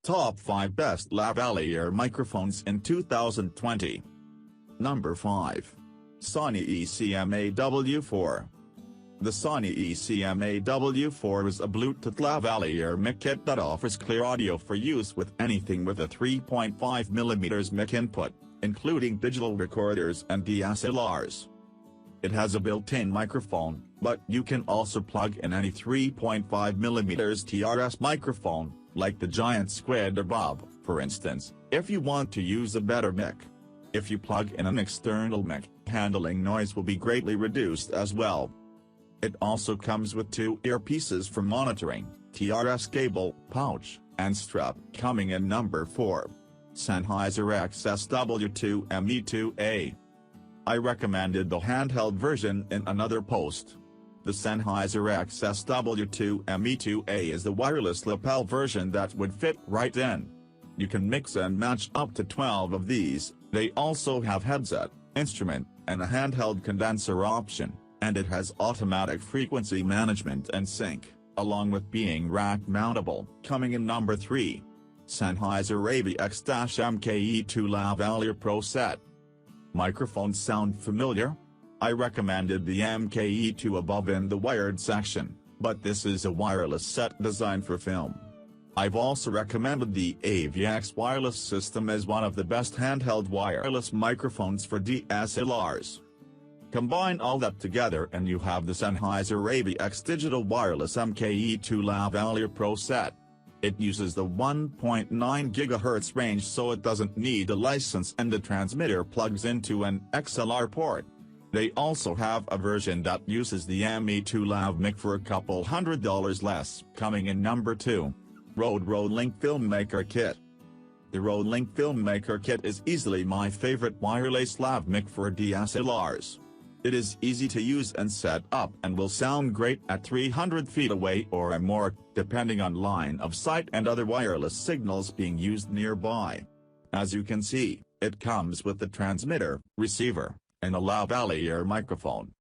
Top 5 Best Lavalier Microphones in 2020. Number 5. Sony ECM-AW4. The Sony ECM-AW4 is a Bluetooth lavalier mic kit that offers clear audio for use with anything with a 3.5mm mic input, including digital recorders and DSLRs. It has a built-in microphone, but you can also plug in any 3.5mm TRS microphone, like the giant squid above, for instance, if you want to use a better mic. If you plug in an external mic, handling noise will be greatly reduced as well. It also comes with 2 earpieces for monitoring, TRS cable, pouch, and strap. Coming in number 4. Sennheiser XSW2ME2A. I recommended the handheld version in another post. The Sennheiser XSW2ME2A is the wireless lapel version that would fit right in. You can mix and match up to 12 of these. They also have headset, instrument, and a handheld condenser option, and it has automatic frequency management and sync, along with being rack mountable. Coming in number 3. Sennheiser AVX-MKE2 Lavalier Pro Set. Microphones sound familiar? I recommended the MKE2 above in the wired section, but this is a wireless set designed for film. I've also recommended the AVX wireless system as one of the best handheld wireless microphones for DSLRs. Combine all that together and you have the Sennheiser AVX Digital Wireless MKE2 Lavalier Pro Set. It uses the 1.9 GHz range, so it doesn't need a license, and the transmitter plugs into an XLR port. They also have a version that uses the ME2 Lav mic for a couple $100 less. Coming in number 2. RodeLink Filmmaker Kit. The RodeLink Filmmaker Kit is easily my favorite wireless lav mic for DSLRs. It is easy to use and set up and will sound great at 300 feet away or more, depending on line of sight and other wireless signals being used nearby. As you can see, it comes with the transmitter, receiver, and a lavalier microphone.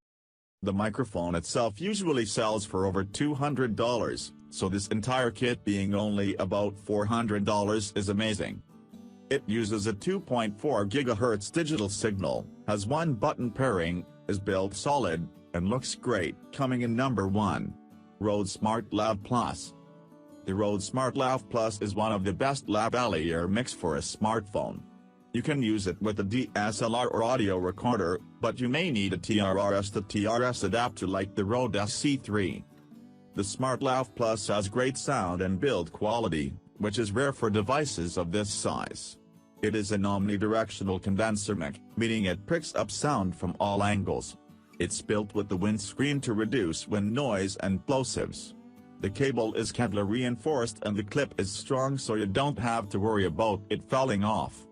The microphone itself usually sells for over $200, so this entire kit being only about $400 is amazing. It uses a 2.4 GHz digital signal, has 1-button pairing, is built solid, and looks great. Coming in number 1. Rode smartLav Plus. The Rode smartLav Plus is one of the best lavalier mics for a smartphone. You can use it with a DSLR or audio recorder, but you may need a TRS to TRS adapter like the Rode SC3. The smartLav Plus has great sound and build quality, which is rare for devices of this size. It is an omnidirectional condenser mic, meaning it picks up sound from all angles. It's built with the windscreen to reduce wind noise and plosives. The cable is Kevlar reinforced and the clip is strong, so you don't have to worry about it falling off.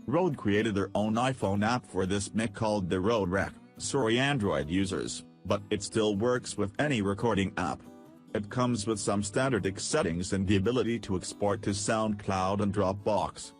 Rode created their own iPhone app for this mic called the RodeLink. Sorry Android users, but it still works with any recording app. It comes with some standard settings and the ability to export to SoundCloud and Dropbox.